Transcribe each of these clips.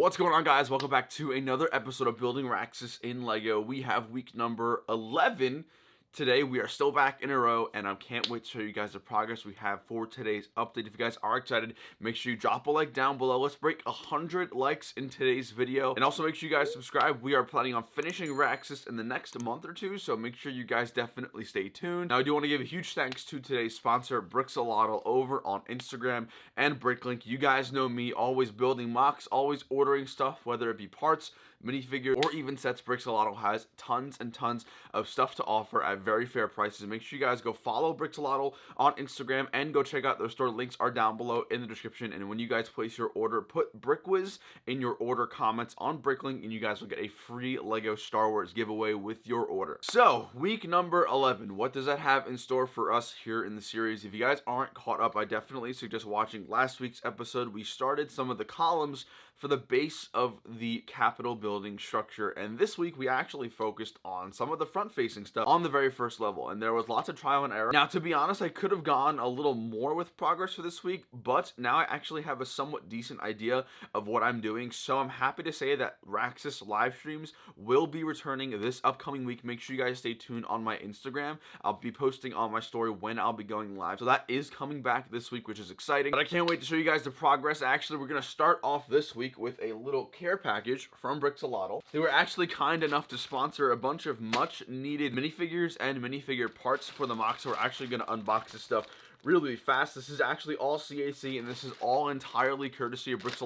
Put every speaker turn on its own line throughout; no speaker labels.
What's going on, guys? Welcome back to another episode of Building Raxus in Lego. We have week number 11 today. We are still back in a row, and I can't wait to show you guys the progress we have for today's update. If you guys are excited, make sure you drop a like down below. Let's break 100 likes in today's video, and also make sure you guys subscribe. We are planning on finishing Raxus in the next month or two, so make sure you guys definitely stay tuned. Now, I do want to give a huge thanks to today's sponsor, Brix over on Instagram and BrickLink. You guys know me, always building mocks, always ordering stuff, whether it be parts, minifigures, or even sets. Brix has tons and tons of stuff to offer at very fair prices. Make sure you guys go follow Brix on Instagram and go check out their store. Links are down below in the description. And when you guys place your order, put BrickWiz in your order comments on BrickLink, and you guys will get a free Lego Star Wars giveaway with your order. So, week number 11, what does that have in store for us here in the series? If you guys aren't caught up, I definitely suggest watching last week's episode. We started some of the columns for the base of the Capitol building structure, and this week we actually focused on some of the front-facing stuff on the very first level, and there was lots of trial and error. Now, to be honest, I could have gone a little more with progress for this week, but now I actually have a somewhat decent idea of what I'm doing, so I'm happy to say that Raxus live streams will be returning this upcoming week. Make sure you guys stay tuned on my Instagram. I'll be posting on my story when I'll be going live, so that is coming back this week, which is exciting, but I can't wait to show you guys the progress. Actually, we're going to start off this week with a little care package from Brix. They were actually kind enough to sponsor a bunch of much needed minifigures and minifigure parts for the mock, so we're actually going to unbox this stuff really fast. This is actually all CAC, and this is all entirely courtesy of Brix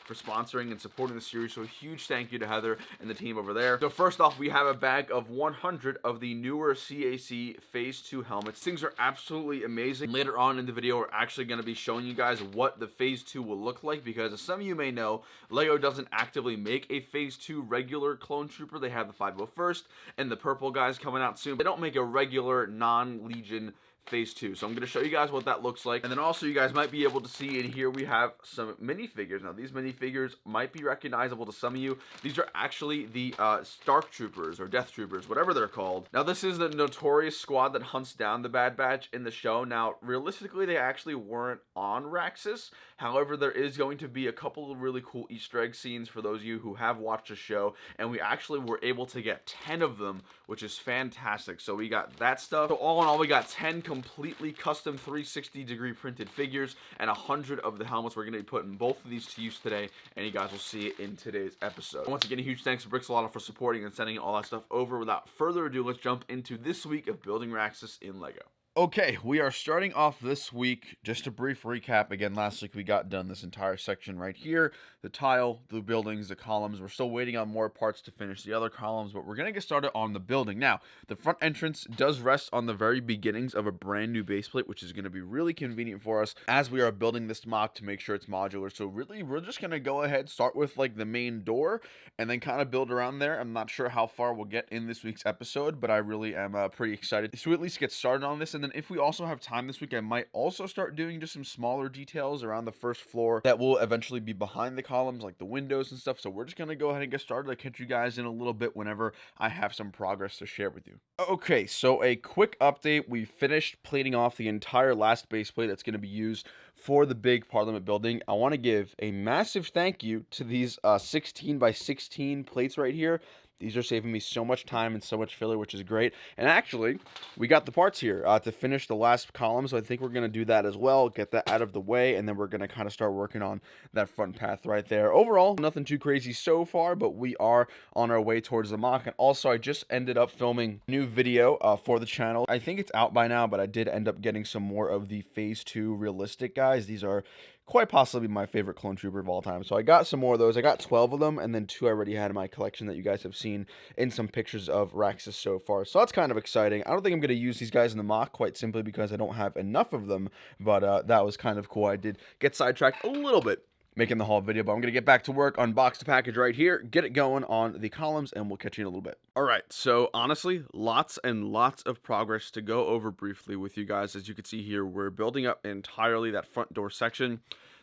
for sponsoring and supporting the series, so a huge thank you to Heather and the team over there. So first off, we have a bag of 100 of the newer CAC Phase 2 helmets. Things are absolutely amazing. Later on in the video, we're actually going to be showing you guys what the Phase 2 will look like, because as some of you may know, Lego doesn't actively make a Phase 2 regular clone trooper. They have the 501st and the purple guys coming out soon. They don't make a regular non-Legion Phase 2, so I'm going to show you guys what that looks like. And then also, you guys might be able to see in here we have some minifigures. Now, these minifigures might be recognizable to some of you. These are actually the Stark Troopers or Death Troopers, whatever they're called. Now, this is the notorious squad that hunts down the Bad Batch in the show. Now, realistically, they actually weren't on Raxus. However, there is going to be a couple of really cool Easter egg scenes for those of you who have watched the show, and we actually were able to get 10 of them, which is fantastic. So we got that stuff. So all in all, we got 10 completely custom 360-degree printed figures and 100 of the helmets. We're going to be putting both of these to use today, and you guys will see it in today's episode. Once again, a huge thanks to Brix for supporting and sending all that stuff over. Without further ado, let's jump into this week of Building Raxus in Lego. Okay, we are starting off this week. Just a brief recap. Again, last week we got done this entire section right here. The tile, the buildings, the columns. We're still waiting on more parts to finish the other columns, but we're going to get started on the building. Now, the front entrance does rest on the very beginnings of a brand new base plate, which is going to be really convenient for us as we are building this mock to make sure it's modular. So really, we're just going to go ahead, start with like the main door, and then kind of build around there. I'm not sure how far we'll get in this week's episode, but I really am pretty excited to at least get started on this. And then if we also have time this week, I might also start doing just some smaller details around the first floor that will eventually be behind the columns, like the windows and stuff. So we're just going to go ahead and get started. I'll catch you guys in a little bit whenever I have some progress to share with you. Okay, so a quick update. We finished plating off the entire last base plate that's going to be used for the big Parliament building. I want to give a massive thank you to these 16 by 16 plates right here. These are saving me so much time and so much filler, which is great. And actually, we got the parts here to finish the last column, so I think we're going to do that as well, get that out of the way, and then we're going to kind of start working on that front path right there. Overall, nothing too crazy so far, but we are on our way towards the mock. And also, I just ended up filming a new video for the channel. I think it's out by now, but I did end up getting some more of the Phase 2 realistic guys. These are quite possibly my favorite clone trooper of all time. So I got some more of those. I got 12 of them, and then 2 I already had in my collection that you guys have seen in some pictures of Raxus so far. So that's kind of exciting. I don't think I'm going to use these guys in the mock, quite simply because I don't have enough of them, but that was kind of cool. I did get sidetracked a little bit making the haul video, but I'm going to get back to work, unbox the package right here, get it going on the columns, and we'll catch you in a little bit. All right, so honestly, lots and lots of progress to go over briefly with you guys. As you can see here, we're building up entirely that front door section.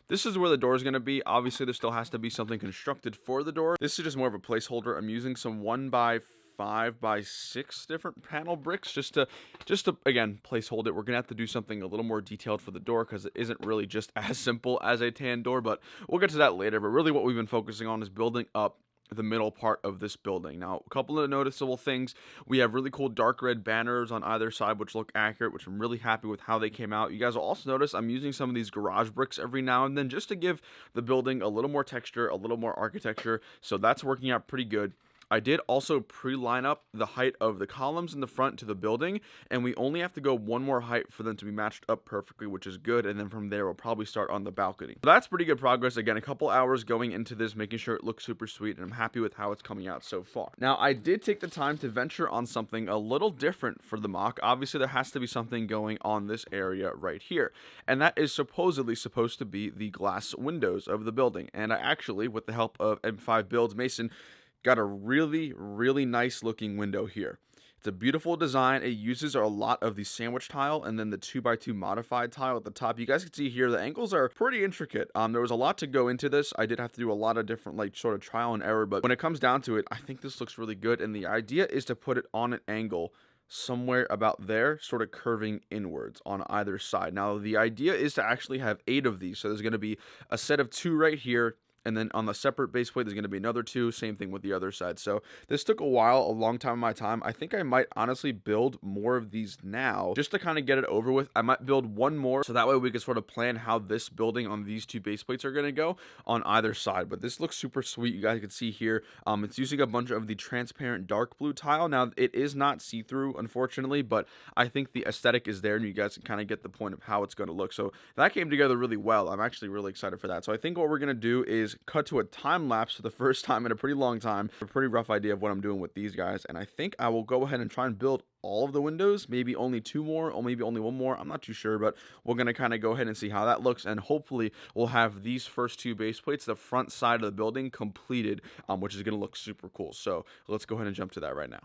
This is where the door is going to be. Obviously, there still has to be something constructed for the door. This is just more of a placeholder. I'm using some 1x 5x6 different panel bricks just to again placehold it. We're gonna have to do something a little more detailed for the door because it isn't really just as simple as a tan door, but we'll get to that later. But really what we've been focusing on is building up the middle part of this building. Now, a couple of noticeable things. We have really cool dark red banners on either side, which look accurate, which I'm really happy with how they came out. You guys will also notice I'm using some of these garage bricks every now and then just to give the building a little more texture, a little more architecture. So that's working out pretty good. I did also pre-line up the height of the columns in the front to the building, and we only have to go one more height for them to be matched up perfectly, which is good, and then from there we'll probably start on the balcony. So that's pretty good progress. Again, a couple hours going into this, making sure it looks super sweet, and I'm happy with how it's coming out so far. Now, I did take the time to venture on something a little different for the mock. Obviously, there has to be something going on this area right here, and that is supposedly supposed to be the glass windows of the building, and I actually, with the help of M5 Builds Mason, got a really nice looking window here. It's a beautiful design. It uses a lot of the sandwich tile and then the 2x2 modified tile at the top. You guys can see here the angles are pretty intricate. There was a lot to go into this. I did have to do a lot of different like sort of trial and error, but when it comes down to it, I think this looks really good, and the idea is to put it on an angle somewhere about there, sort of curving inwards on either side. Now, the idea is to actually have 8 of these. So there's going to be a set of 2 right here, and then on the separate base plate, there's going to be another 2. Same thing with the other side. So this took a while, a long time of my time. I think I might honestly build more of these now just to kind of get it over with. I might build one more so that way we can sort of plan how this building on these 2 base plates are going to go on either side. But this looks super sweet. You guys can see here, it's using a bunch of the transparent dark blue tile. Now, it is not see-through, unfortunately, but I think the aesthetic is there, and you guys can kind of get the point of how it's going to look. So that came together really well. I'm actually really excited for that. So I think what we're going to do is cut to a time lapse for the first time in a pretty long time. A pretty rough idea of what I'm doing with these guys, and I think I will go ahead and try and build all of the windows, maybe only 2 more or maybe only 1 more. I'm not too sure, but we're going to kind of go ahead and see how that looks, and hopefully we'll have these first 2 base plates, the front side of the building, completed, which is going to look super cool. So let's go ahead and jump to that right now.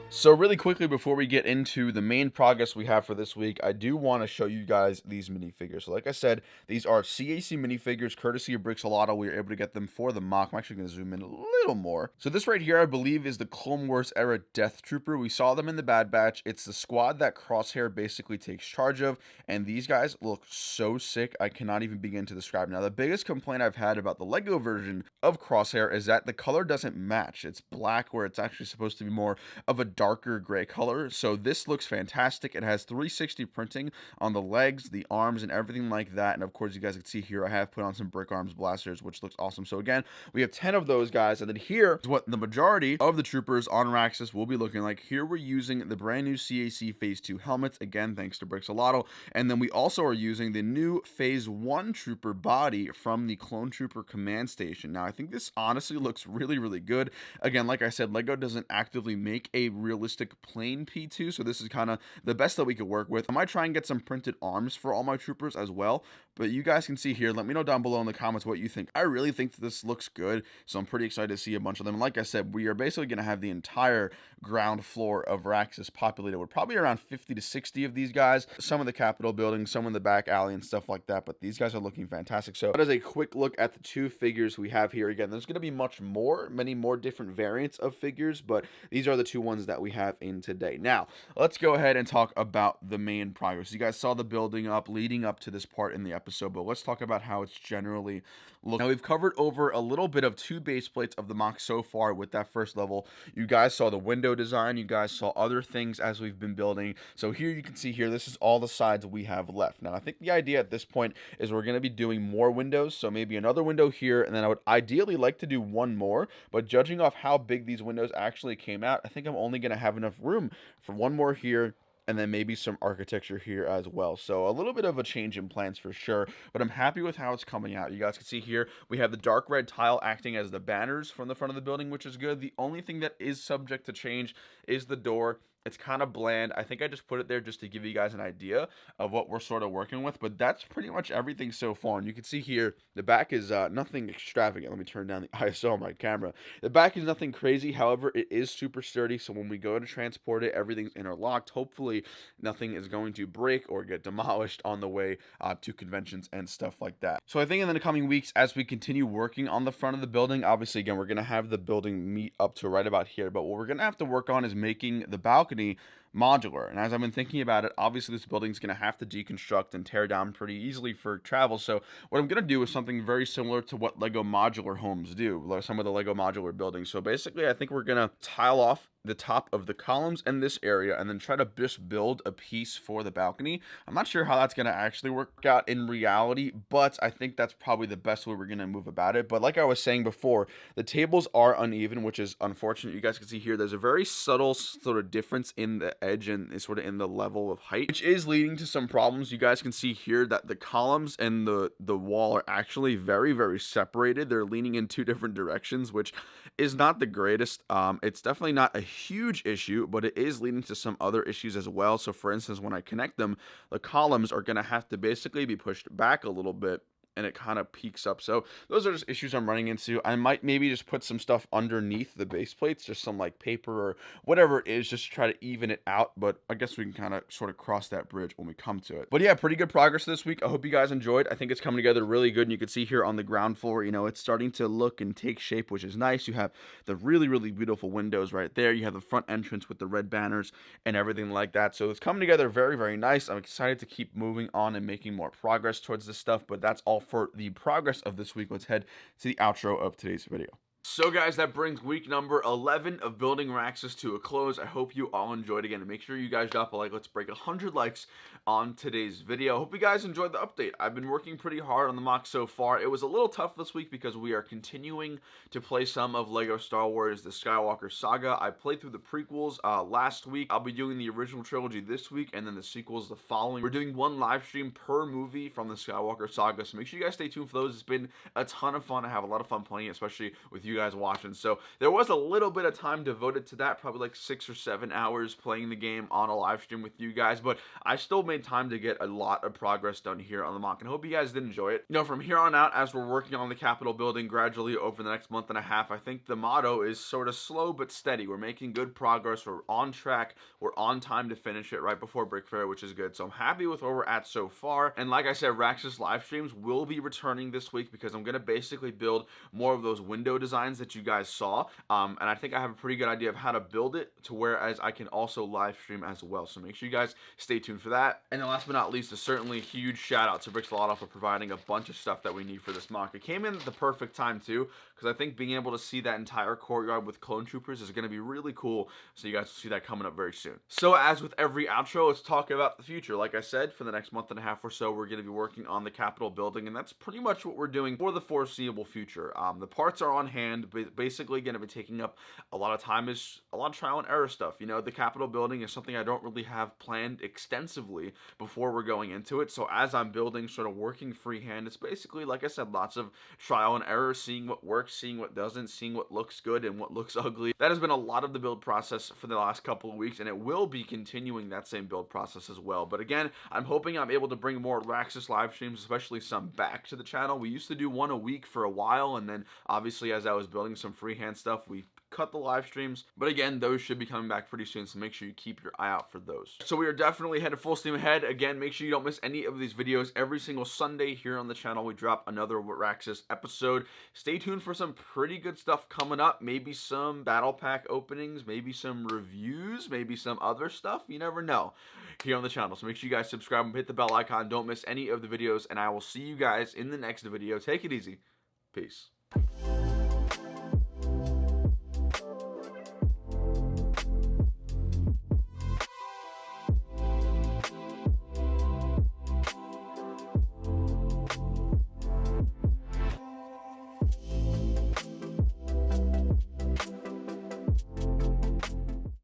So really quickly before we get into the main progress we have for this week, I do want to show you guys these minifigures. So like I said, these are CAC minifigures courtesy of Brix. We were able to get them for the mock. I'm actually going to zoom in a little more. So this right here, I believe, is the Clone Wars era Death Trooper. We saw them in the Bad Batch. It's the squad that Crosshair basically takes charge of, and these guys look so sick. I cannot even begin to describe. Now, the biggest complaint I've had about the Lego version of Crosshair is that the color doesn't match. It's black where it's actually supposed to be more of a darker gray color. So this looks fantastic. It has 360 printing on the legs, the arms, and everything like that. And of course, you guys can see here, I have put on some brick arms blasters, which looks awesome. So again, we have 10 of those guys. And then here is what the majority of the troopers on Raxus will be looking like. Here we're using the brand new CAC Phase 2 helmets. Again, thanks to Brickzz. And then we also are using the new Phase 1 trooper body from the Clone Trooper Command Station. Now, I think this honestly looks really good. Again, like I said, Lego doesn't actively make a realistic plain P2, so this is kind of the best that we could work with. I might try and get some printed arms for all my troopers as well, but you guys can see here. Let me know down below in the comments what you think. I really think that this looks good, so I'm pretty excited to see a bunch of them. And like I said, we are basically going to have the entire ground floor of Raxus populated with probably around 50 to 60 of these guys. Some of the Capitol buildings, some in the back alley and stuff like that, but these guys are looking fantastic. So that is a quick look at the 2 figures we have here. Again, there's going to be many more different variants of figures, but these are the 2 ones that we have in today. Now, let's go ahead and talk about the main progress. You guys saw the building up leading up to this part in the episode, but let's talk about how it's generally looking. Now, we've covered over a little bit of 2 base plates of the MOC so far with that first level. You guys saw the window design. You guys saw other things as we've been building. So here you can see here, this is all the sides we have left. Now, I think the idea at this point is we're going to be doing more windows. So maybe another window here, and then I would ideally like to do one more, but judging off how big these windows actually came out, I think I'm only going to have enough room for one more here, and then maybe some architecture here as well. So a little bit of a change in plans for sure, but I'm happy with how it's coming out. You guys can see here, we have the dark red tile acting as the banners from the front of the building, which is good. The only thing that is subject to change is the door. It's kind of bland. I think I just put it there just to give you guys an idea of what we're sort of working with, but that's pretty much everything so far. And you can see here, the back is nothing extravagant. Let me turn down the ISO on my camera. The back is nothing crazy. However, it is super sturdy. So when we go to transport it, everything's interlocked. Hopefully nothing is going to break or get demolished on the way to conventions and stuff like that. So I think in the coming weeks, as we continue working on the front of the building, obviously, again, we're going to have the building meet up to right about here. But what we're going to have to work on is making the balcony modular. And as I've been thinking about it, obviously this building is going to have to deconstruct and tear down pretty easily for travel. So what I'm going to do is something very similar to what Lego modular homes do, like some of the Lego modular buildings. So basically, I think we're going to tile off the top of the columns in this area and then try to just build a piece for the balcony. I'm not sure how that's going to actually work out in reality, but I think that's probably the best way we're going to move about it. But like I was saying before, the tables are uneven, which is unfortunate. You guys can see here, there's a very subtle sort of difference in the edge and sort of in the level of height, which is leading to some problems. You guys can see here that the columns and the wall are actually very, very separated. They're leaning in 2 different directions, which is not the greatest. It's definitely not a huge issue, but it is leading to some other issues as well. So for instance, when I connect them, the columns are going to have to basically be pushed back a little bit, and it kind of peaks up. So those are just issues I'm running into. I might maybe just put some stuff underneath the base plates, just some like paper or whatever it is, just to try to even it out. But I guess we can kind of sort of cross that bridge when we come to it. But yeah, pretty good progress this week. I hope you guys enjoyed. I think it's coming together really good. And you can see here on the ground floor, you know, it's starting to look and take shape, which is nice. You have the really, really beautiful windows right there. You have the front entrance with the red banners and everything like that. So it's coming together very, very nice. I'm excited to keep moving on and making more progress towards this stuff, but that's all for the progress of this week. Let's head to the outro of today's video. So guys, that brings week number 11 of Building Raxus to a close. I hope you all enjoyed. Again, and make sure you guys drop a like. Let's break 100 likes on today's video. Hope you guys enjoyed the update. I've been working pretty hard on the MOC so far. It was a little tough this week because we are continuing to play some of Lego Star Wars The Skywalker Saga. I played through the prequels last week. I'll be doing the original trilogy this week and then the sequels the following. We're doing 1 live stream per movie from the Skywalker Saga, so make sure you guys stay tuned for those. It's been a ton of fun. I have a lot of fun playing it, especially with you guys watching. So there was a little bit of time devoted to that, probably like 6 or 7 hours playing the game on a live stream with you guys, but I still made time to get a lot of progress done here on the MOC, and I hope you guys did enjoy it. You know, from here on out, as we're working on the Capitol building gradually over the next month and a half, I think the motto is sort of slow but steady. We're making good progress. We're on track. We're on time to finish it right before Brick Fair, which is good. So I'm happy with where we're at so far. And like I said, Raxus live streams will be returning this week because I'm going to basically build more of those window designs that you guys saw. And I think I have a pretty good idea of how to build it to whereas I can also live stream as well. So make sure you guys stay tuned for that. And then last but not least, is certainly a huge shout out to Brix for providing a bunch of stuff that we need for this MOC. It came in at the perfect time too, because I think being able to see that entire courtyard with clone troopers is going to be really cool. So you guys will see that coming up very soon. So as with every outro, let's talk about the future. Like I said, for the next month and a half or so, we're going to be working on the Capitol building, and that's pretty much what we're doing for the foreseeable future. The parts are on hand, but basically going to be taking up a lot of time, is a lot of trial and error stuff. You know, the Capitol building is something I don't really have planned extensively before we're going into it. So as I'm building, sort of working freehand, it's basically, like I said, lots of trial and error, seeing what works, seeing what doesn't, seeing what looks good and what looks ugly. That has been a lot of the build process for the last couple of weeks, and it will be continuing that same build process as well. But again, I'm hoping I'm able to bring more Raxus live streams, especially some, back to the channel. We used to do 1 a week for a while, and then obviously as I was building some freehand stuff, we cut the live streams. But again, those should be coming back pretty soon, so make sure you keep your eye out for those. So we are definitely headed full steam ahead. Again, make sure you don't miss any of these videos. Every single Sunday here on the channel, we drop another Raxus episode. Stay tuned for some pretty good stuff coming up. Maybe some battle pack openings, maybe some reviews, maybe some other stuff. You never know here on the channel. So make sure you guys subscribe and hit the bell icon. Don't miss any of the videos, and I will see you guys in the next video. Take it easy. Peace.